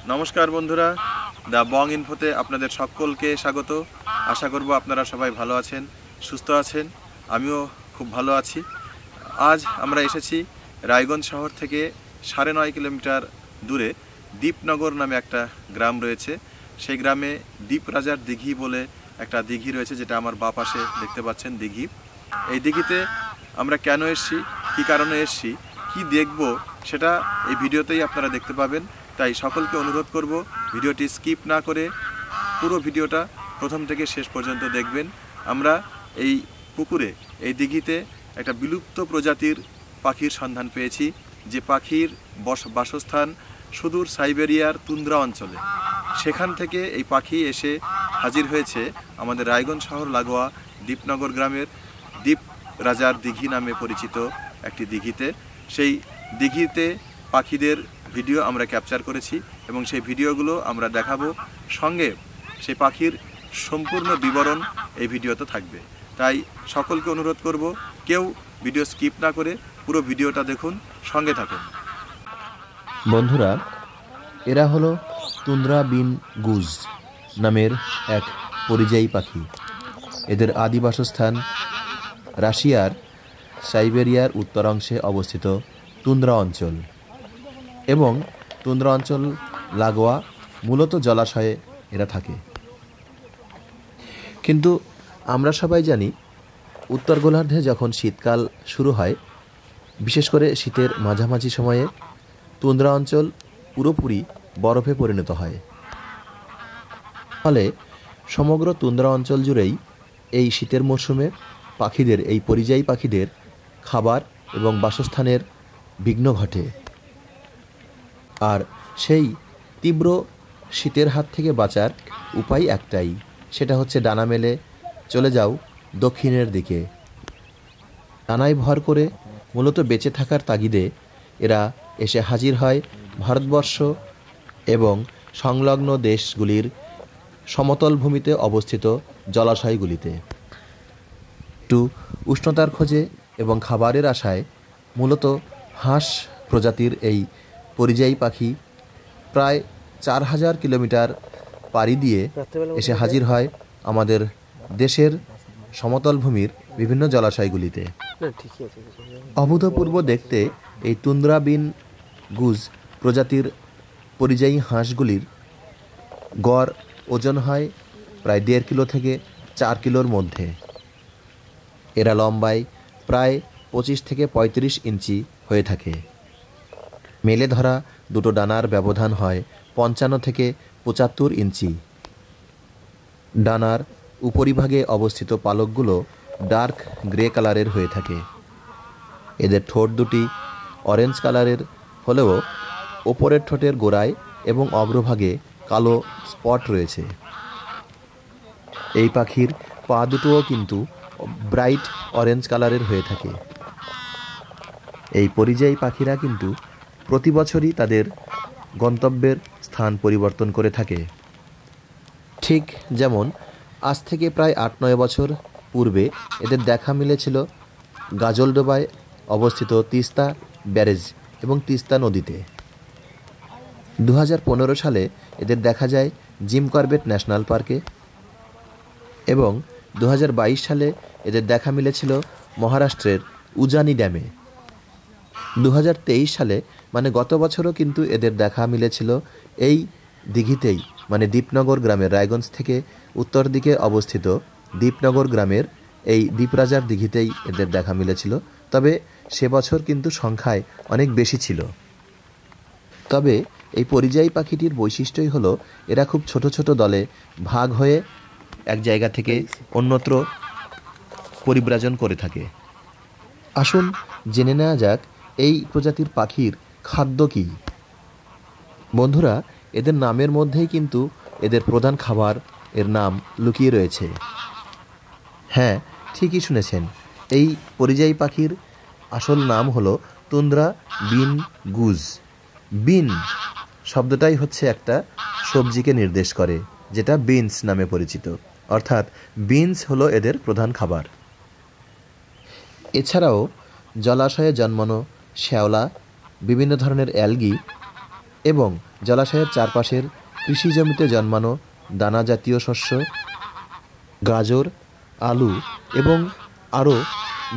নমস্কার বন্ধুরা, the Bong ইনফোতে আপনাদের সকলকে স্বাগত। আশা করব আপনারা সবাই ভালো আছেন, সুস্থ আছেন। আমিও খুব ভালো আছি। আজ আমরা এসেছি রায়গঞ্জ শহর থেকে 9.5 কিলোমিটার দূরে দীপনগর নামে একটা গ্রাম রয়েছে। সেই গ্রামে দ্বীপরাজার দিঘি বলে একটা দিঘি রয়েছে, যেটা আমার বাঁ পাশে দেখতে পাচ্ছেন দিঘি। এই দিঘিতে আমরা কেন এসেছি, কী কারণে এসেছি, কি দেখব, সেটা এই ভিডিওতেই আপনারা দেখতে পাবেন। তাই সকলকে অনুরোধ করব ভিডিওটি স্কিপ না করে পুরো ভিডিওটা প্রথম থেকে শেষ পর্যন্ত দেখবেন। আমরা এই পুকুরে, এই দিঘিতে একটা বিলুপ্ত প্রজাতির পাখির সন্ধান পেয়েছি, যে পাখির বাসস্থান সুদূর সাইবেরিয়ার তুন্দ্রা অঞ্চলে। সেখান থেকে এই পাখি এসে হাজির হয়েছে আমাদের রায়গঞ্জ শহর লাগোয়া দীপনগর গ্রামের দ্বীপরাজার দিঘি নামে পরিচিত একটি দিঘিতে। সেই দিঘিতে পাখিদের ভিডিও আমরা ক্যাপচার করেছি এবং সেই ভিডিওগুলো আমরা দেখাবো, সঙ্গে সেই পাখির সম্পূর্ণ বিবরণ এই ভিডিওতে থাকবে। তাই সকলকে অনুরোধ করব, কেউ ভিডিও স্কিপ না করে পুরো ভিডিওটা দেখুন, সঙ্গে থাকুন। বন্ধুরা, এরা হলো তুন্দ্রা বিন গুজ নামের এক পরিযায়ী পাখি। এদের আদি বাসস্থান রাশিয়ার সাইবেরিয়ার উত্তরাংশে অবস্থিত তুন্দ্রা অঞ্চল এবং তুন্দ্রা অঞ্চল লাগোয়া মূলত জলাশয়ে এরা থাকে। কিন্তু আমরা সবাই জানি, উত্তর গোলার্ধে যখন শীতকাল শুরু হয়, বিশেষ করে শীতের মাঝামাঝি সময়ে তুন্দ্রা অঞ্চল পুরোপুরি বরফে পরিণত হয়। ফলে সমগ্র তুন্দ্রা অঞ্চল জুড়েই এই শীতের মরশুমে পাখিদের, এই পরিযায়ী পাখিদের খাবার এবং বাসস্থানের বিঘ্ন ঘটে। আর সেই তীব্র শীতের হাত থেকে বাঁচার উপায় একটাই, সেটা হচ্ছে ডানা মেলে চলে যাও দক্ষিণের দিকে। ডানায় ভর করে মূলত বেঁচে থাকার তাগিদে এরা এসে হাজির হয় ভারতবর্ষ এবং সংলগ্ন দেশগুলির সমতল ভূমিতে অবস্থিত জলাশয়গুলিতে। একটু উষ্ণতার খোঁজে এবং খাবারের আশায় মূলত হাঁস প্রজাতির এই পরিযায়ী পাখি প্রায় 4000 কিলোমিটার পাড়ি দিয়ে এসে হাজির হয় আমাদের দেশের সমতল ভূমির বিভিন্ন জলাশয়গুলিতে। অভূতপূর্ব দেখতে এই তুন্দ্রা বিন গুজ প্রজাতির পরিযায়ী হাঁসগুলির গড় ওজন হয় প্রায় 1.5 কিলো থেকে 4 কিলোর মধ্যে। এরা লম্বায় প্রায় 25 থেকে 35 ইঞ্চি হয়ে থাকে। মেলে ধরা দুটো ডানার ব্যবধান হয় 55 থেকে 75 ইঞ্চি। ডানার উপরিভাগে অবস্থিত পালকগুলো ডার্ক গ্রে কালারের হয়ে থাকে। এদের ঠোঁট দুটি অরেঞ্জ কালারের হলেও ওপরের ঠোঁটের গোড়ায় এবং অগ্রভাগে কালো স্পট রয়েছে। এই পাখির পা দুটোও কিন্তু ব্রাইট অরেঞ্জ কালারের হয়ে থাকে। এই পরিযায়ী পাখিরা কিন্তু প্রতি বছরই তাদের গন্তব্যের স্থান পরিবর্তন করে থাকে। ঠিক যেমন আজ থেকে প্রায় 8-9 বছর পূর্বে এদের দেখা মিলেছিল গাজলডোবায় অবস্থিত তিস্তা ব্যারেজ এবং তিস্তা নদীতে। 2015 সালে এদের দেখা যায় জিম করবেট ন্যাশনাল পার্কে এবং 2022 সালে এদের দেখা মিলেছিল মহারাষ্ট্রের উজানি ড্যামে। 2023 সালে মানে গত বছরও কিন্তু এদের দেখা মিলেছিল এই দিঘিতেই, মানে দীপনগর গ্রামের, রায়গঞ্জ থেকে উত্তর দিকে অবস্থিত দীপনগর গ্রামের এই দ্বীপরাজার দিঘিতেই এদের দেখা মিলেছিল। তবে সে বছর কিন্তু সংখ্যায় অনেক বেশি ছিল। তবে এই পরিযায়ী পাখিটির বৈশিষ্ট্যই হলো এরা খুব ছোট ছোট দলে ভাগ হয়ে এক জায়গা থেকে অন্যত্র পরিব্রাজন করে থাকে। আসুন জেনে নেওয়া যাক এই প্রজাতির পাখির খাদ্য কী। বন্ধুরা, এদের নামের মধ্যেই কিন্তু এদের প্রধান খাবার এর নাম লুকিয়ে রয়েছে। হ্যাঁ, ঠিকই শুনেছেন, এই পরিযায়ী পাখির আসল নাম হলো তুন্দ্রা বিন গুজ। বিন শব্দটাই হচ্ছে একটা সবজিকে নির্দেশ করে, যেটা বিনস নামে পরিচিত, অর্থাৎ বিনস হলো এদের প্রধান খাবার। এছাড়াও জলাশয়ে জন্মানো শ্যাওলা, বিভিন্ন ধরনের অ্যালগি এবং জলাশয়ের চারপাশের কৃষি জমিতে জন্মানো দানা জাতীয় শস্য, গাজর, আলু এবং আরও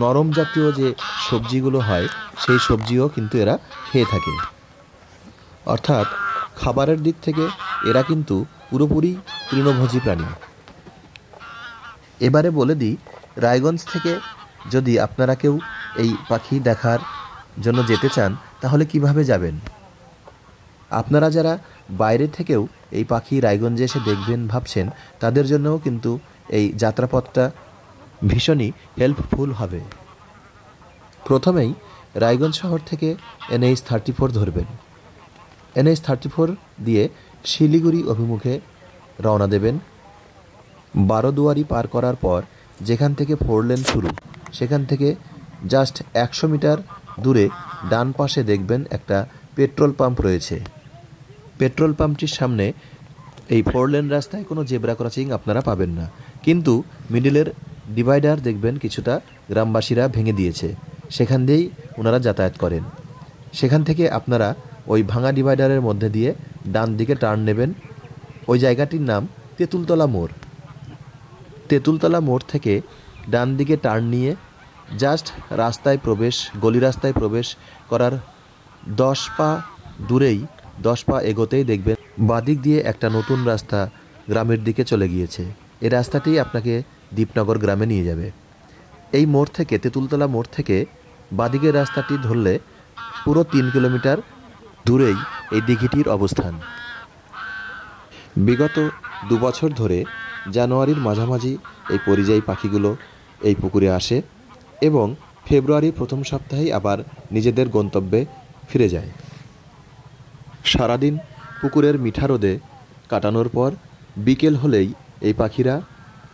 নরম জাতীয় যে সবজিগুলো হয় সেই সবজিও কিন্তু এরা খেয়ে থাকে। অর্থাৎ খাবারের দিক থেকে এরা কিন্তু পুরোপুরি তৃণভোজী প্রাণী। এবারে বলে দিই, রায়গঞ্জ থেকে যদি আপনারা কেউ এই পাখি দেখার জন্য যেতে চান তাহলে কিভাবে যাবেন। আপনারা যারা বাইরে থেকেও এই পাখি রায়গঞ্জে এসে দেখবেন ভাবছেন, তাদের জন্যও কিন্তু এই যাত্রাপথটা ভীষণই হেল্পফুল হবে। প্রথমেই রায়গঞ্জ শহর থেকে NH-34 ধরবেন। NH-34 দিয়ে শিলিগুড়ি অভিমুখে রওনা দেবেন। বারোদুয়ারি পার করার পর যেখান থেকে 4 লেন শুরু, সেখান থেকে জাস্ট 100 মিটার দূরে ডান পাশে দেখবেন একটা পেট্রোল পাম্প রয়েছে। পেট্রোল পাম্পটির সামনে এই 4 লেন রাস্তায় কোনো জেব্রা ক্রসিং আপনারা পাবেন না, কিন্তু মিডিলের ডিভাইডার দেখবেন কিছুটা গ্রামবাসীরা ভেঙে দিয়েছে, সেখান দিয়েই ওনারা যাতায়াত করেন। সেখান থেকে আপনারা ওই ভাঙা ডিভাইডারের মধ্যে দিয়ে ডান দিকে টার্ন নেবেন। ওই জায়গাটির নাম তেঁতুলতলা মোড়। তেঁতুলতলা মোড় থেকে ডান দিকে টার্ন নিয়ে জাস্ট গলি রাস্তায় প্রবেশ করার 10 পা দূরেই, 10 পা এগোতেই দেখবেন বাদিক দিয়ে একটা নতুন রাস্তা গ্রামের দিকে চলে গিয়েছে। এই রাস্তাটি আপনাকে দীপনগর গ্রামে নিয়ে যাবে। এই মোড় থেকে, তেঁতুলতলা মোড় থেকে বাদিকের রাস্তাটি ধরলে পুরো 3 কিলোমিটার দূরেই এই দিঘিটির অবস্থান। বিগত 2 বছর ধরে জানুয়ারির মাঝামাঝি এই পরিযায়ী পাখিগুলো এই পুকুরে আসে এবং ফেব্রুয়ারির প্রথম সপ্তাহেই আবার নিজেদের গন্তব্যে ফিরে যায়। সারাদিন পুকুরের মিঠা রোদে কাটানোর পর বিকেল হলেই এই পাখিরা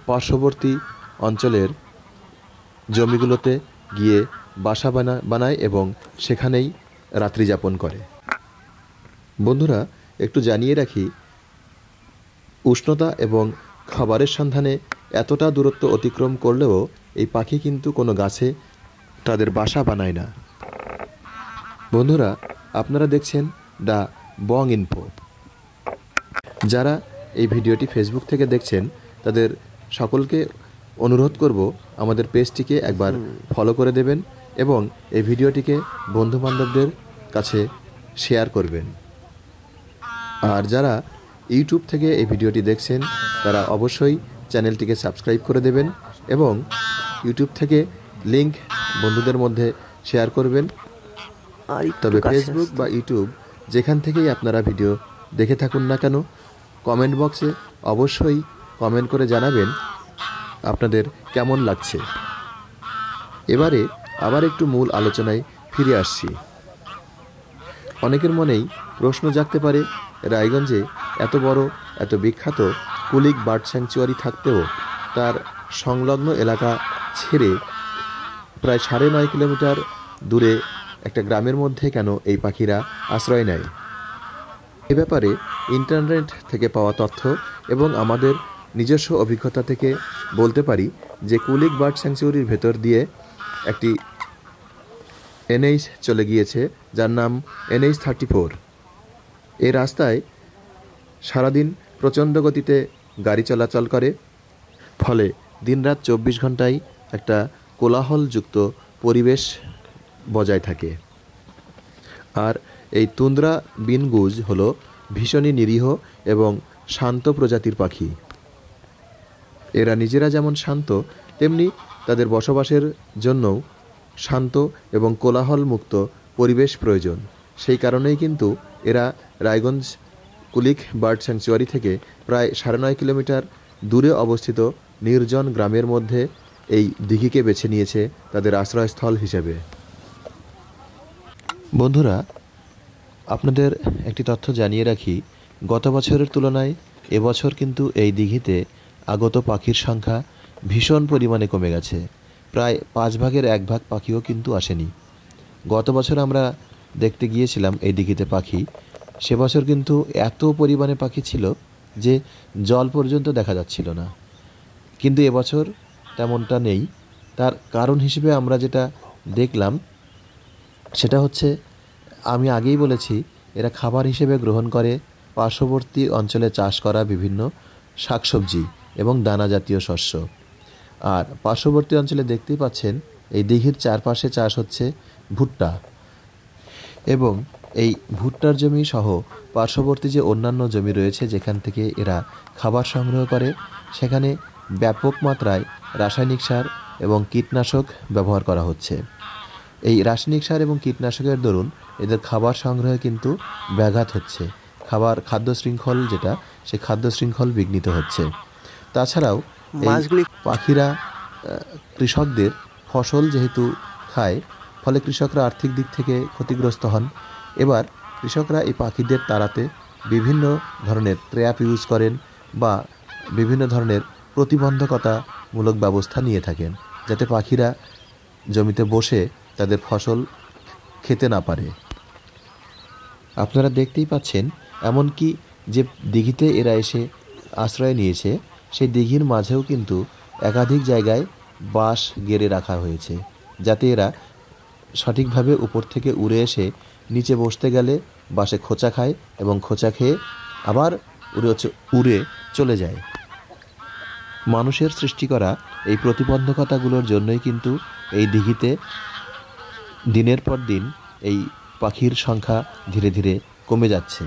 পার্শ্ববর্তী অঞ্চলের জমিগুলোতে গিয়ে বাসা বানায় এবং সেখানেই রাত্রি যাপন করে। বন্ধুরা, একটু জানিয়ে রাখি, উষ্ণতা এবং খাবারের সন্ধানে এতটা দূরত্ব অতিক্রম করলেও এই পাখি কিন্তু কোনো গাছে তাদের বাসা বানায় না। বন্ধুরা, আপনারা দেখছেন দ্য বং ইনফো। যারা এই ভিডিওটি ফেসবুক থেকে দেখছেন তাদের সকলকে অনুরোধ করব আমাদের পেজটিকে একবার ফলো করে দেবেন এবং এই ভিডিওটিকে বন্ধুবান্ধবদের কাছে শেয়ার করবেন। আর যারা ইউটিউব থেকে এই ভিডিওটি দেখছেন তারা অবশ্যই চ্যানেলটিকে সাবস্ক্রাইব করে দেবেন এবং ইউটিউব থেকে লিংক বন্ধুদের মধ্যে শেয়ার করবেন। তবে ফেসবুক বা ইউটিউব যেখান থেকেই আপনারা ভিডিও দেখে থাকুন না কেন, কমেন্ট বক্সে অবশ্যই কমেন্ট করে জানাবেন আপনাদের কেমন লাগছে। এবারে আবার একটু মূল আলোচনায় ফিরে আসছি। অনেকের মনেই প্রশ্ন জাগতে পারে, রায়গঞ্জে এত বড়, এত বিখ্যাত কুলিক বার্ড স্যাংচুয়ারি থাকতেও তার সংলগ্ন এলাকা ছেড়ে প্রায় 9.5 কিলোমিটার দূরে একটা গ্রামের মধ্যে কেন এই পাখিরা আশ্রয় নেয়। এ ব্যাপারে ইন্টারনেট থেকে পাওয়া তথ্য এবং আমাদের নিজস্ব অভিজ্ঞতা থেকে বলতে পারি যে কুলিক বার্ড স্যাংচুয়ারির ভেতর দিয়ে একটি NH চলে গিয়েছে যার নাম NH-34। এই রাস্তায় সারাদিন প্রচণ্ড গতিতে গাড়ি চলাচল করে, ফলে দিনরাত 24 ঘন্টায় একটা কোলাহলযুক্ত পরিবেশ বজায় থাকে। আর এই তুন্দ্রা বিনগুজ হলো ভীষণই নিরীহ এবং শান্ত প্রজাতির পাখি। এরা নিজেরা যেমন শান্ত, তেমনি তাদের বসবাসের জন্যও শান্ত এবং কোলাহলমুক্ত পরিবেশ প্রয়োজন। সেই কারণেই কিন্তু এরা রায়গঞ্জ কুলিক বার্ড স্যাংচুয়ারি থেকে প্রায় 9.5 কিলোমিটার দূরে অবস্থিত নির্জন গ্রামের মধ্যে এই দিঘিকে বেছে নিয়েছে তাদের আশ্রয়স্থল হিসেবে। বন্ধুরা, আপনাদের একটি তথ্য জানিয়ে রাখি, গত বছরের তুলনায় এবছর কিন্তু এই দিঘিতে আগত পাখির সংখ্যা ভীষণ পরিমাণে কমে গেছে। প্রায় 5 ভাগের 1 ভাগ পাখিও কিন্তু আসেনি। গত বছর আমরা দেখতে গিয়েছিলাম এই দিঘিতে পাখি, সে বছর কিন্তু এত পরিমাণে পাখি ছিল যে জল পর্যন্ত দেখা যাচ্ছিল না, কিন্তু এবছর তেমনটা নেই। তার কারণ হিসেবে আমরা যেটা দেখলাম সেটা হচ্ছে, আমি আগেই বলেছি এরা খাবার হিসেবে গ্রহণ করে পার্শ্ববর্তী অঞ্চলে চাষ করা বিভিন্ন শাকসবজি এবং দানা জাতীয় শস্য। আর পার্শ্ববর্তী অঞ্চলে দেখতেই পাচ্ছেন এই দিঘির চারপাশে চাষ হচ্ছে ভুট্টা, এবং এই ভুট্টার জমি সহ পার্শ্ববর্তী যে অন্যান্য জমি রয়েছে যেখান থেকে এরা খাবার সংগ্রহ করে, সেখানে ব্যাপক মাত্রায় রাসায়নিক সার এবং কীটনাশক ব্যবহার করা হচ্ছে। এই রাসায়নিক সার এবং কীটনাশকের দরুন এদের খাবার সংগ্রহে কিন্তু ব্যাঘাত হচ্ছে, খাদ্য শৃঙ্খল যেটা, সেই খাদ্য শৃঙ্খল বিঘ্নিত হচ্ছে। তাছাড়াও মাছগুলি পাখিরা কৃষকদের ফসল যেহেতু খায়, ফলে কৃষকরা আর্থিক দিক থেকে ক্ষতিগ্রস্ত হন। এবার কৃষকরা এই পাখিদের তাড়াতে বিভিন্ন ধরনের ট্র্যাপ ইউজ করেন বা বিভিন্ন ধরনের প্রতিবন্ধকতামূলক ব্যবস্থা নিয়ে থাকেন, যাতে পাখিরা জমিতে বসে তাদের ফসল খেতে না পারে। আপনারা দেখতেই পাচ্ছেন, এমনকি যে দিঘিতে এরা এসে আশ্রয় নিয়েছে, সেই দিঘির মাঝেও কিন্তু একাধিক জায়গায় বাঁশ গেড়ে রাখা হয়েছে, যাতে এরা সঠিকভাবে উপর থেকে উড়ে এসে নিচে বসতে গেলে বাঁশে খোঁচা খায় এবং খোঁচা খেয়ে আবার উড়ে চলে যায়। মানুষের সৃষ্টি করা এই প্রতিবন্ধকতাগুলোর জন্যই কিন্তু এই দিঘিতে দিনের পর দিন এই পাখির সংখ্যা ধীরে ধীরে কমে যাচ্ছে।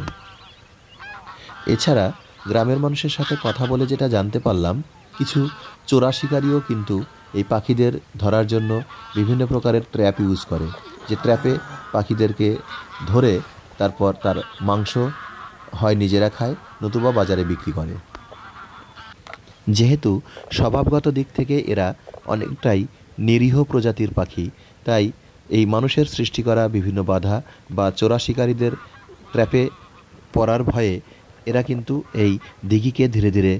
এছাড়া গ্রামের মানুষের সাথে কথা বলে যেটা জানতে পারলাম, কিছু চোরা শিকারিও কিন্তু এই পাখিদের ধরার জন্য বিভিন্ন প্রকারের ট্র্যাপ ইউজ করে, যে ট্র্যাপে পাখিদেরকে ধরে তারপর তার মাংস হয় নিজেরা খায়, নতুবা বাজারে বিক্রি করে। যেহেতু স্বভাবগত দিক থেকে এরা অনেকটাই নিরীহ প্রজাতির পাখি, তাই এই মানুষের সৃষ্টি করা বিভিন্ন বাধা বা চোরা শিকারীদের ট্র্যাপে পড়ার ভয়ে এরা কিন্তু এই দিঘিকে ধীরে ধীরে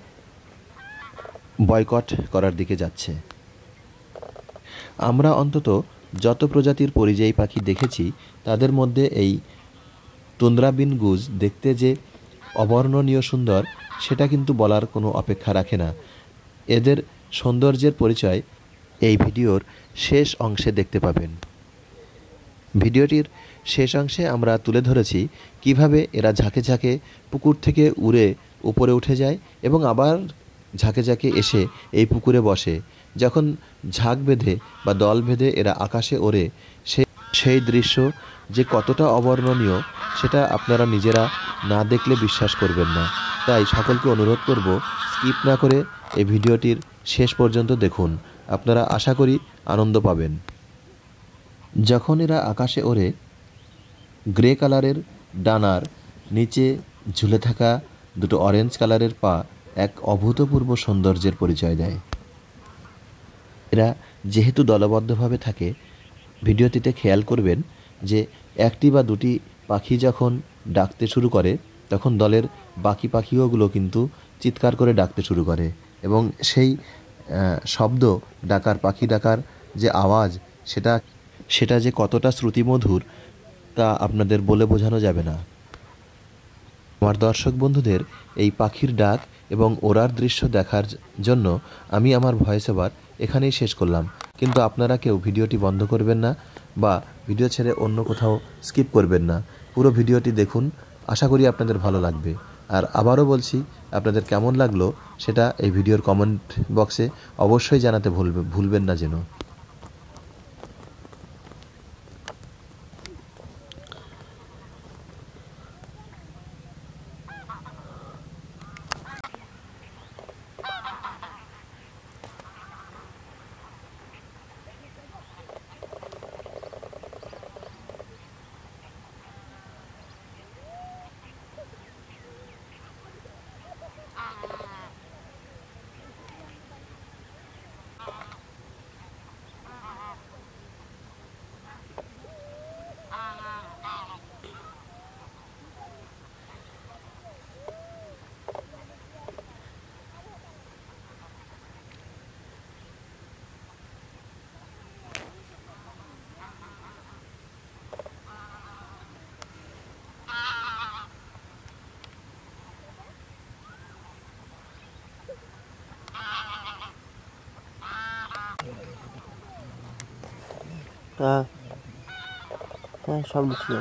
বয়কট করার দিকে যাচ্ছে। আমরা অন্তত যত প্রজাতির পরিযায়ী পাখি দেখেছি, তাদের মধ্যে এই তুন্দ্রাবিন গুজ দেখতে যে অবর্ণনীয় সুন্দর, সেটা কিন্তু বলার কোনো অপেক্ষা রাখে না। এদের সৌন্দর্যের পরিচয় এই ভিডিওর শেষ অংশে দেখতে পাবেন। ভিডিওটির শেষ অংশে আমরা তুলে ধরেছি কিভাবে এরা ঝাঁকে ঝাঁকে পুকুর থেকে উড়ে উপরে উঠে যায় এবং আবার ঝাঁকে ঝাঁকে এসে এই পুকুরে বসে। যখন ঝাঁক বেঁধে বা দল বেঁধে এরা আকাশে ওড়ে, সেই দৃশ্য যে কতটা অবর্ণনীয়, সেটা আপনারা নিজেরা না দেখলে বিশ্বাস করবেন না। তাই সকলকে অনুরোধ করব, স্কিপ না করে এই ভিডিওটির শেষ পর্যন্ত দেখুন। আপনারা আশা করি আনন্দ পাবেন। যখন এরা আকাশে ওড়ে, গ্রে কালারের ডানার নিচে ঝুলে থাকা দুটো অরেঞ্জ কালারের পা এক অভূতপূর্ব সৌন্দর্যের পরিচয় দেয়। এরা যেহেতু দলবদ্ধভাবে থাকে, ভিডিওটিতে খেয়াল করবেন যে একটি বা দুটি পাখি যখন ডাকতে শুরু করে, তখন দলের বাকি পাখিগুলো কিন্তু চিৎকার করে ডাকতে শুরু করে, এবং সেই শব্দ, পাখি ডাকার যে আওয়াজ, সেটা যে কতটা শ্রুতিমধুর তা আপনাদের বলে বোঝানো যাবে না। আমার দর্শক বন্ধুদের এই পাখির ডাক এবং ওড়ার দৃশ্য দেখার জন্য আমি আমার ভয়েস ওভার এখানেই শেষ করলাম। কিন্তু আপনারা কেউ ভিডিওটি বন্ধ করবেন না বা ভিডিও ছেড়ে অন্য কোথাও স্কিপ করবেন না। পুরো ভিডিওটি দেখুন, আশা করি আপনাদের ভালো লাগবে। আর আবারও বলছি, আপনাদের কেমন লাগলো সেটা এই ভিডিওর কমেন্ট বক্সে অবশ্যই জানাতে ভুলবেন না যেন। হ্যাঁ, সব লিখছি।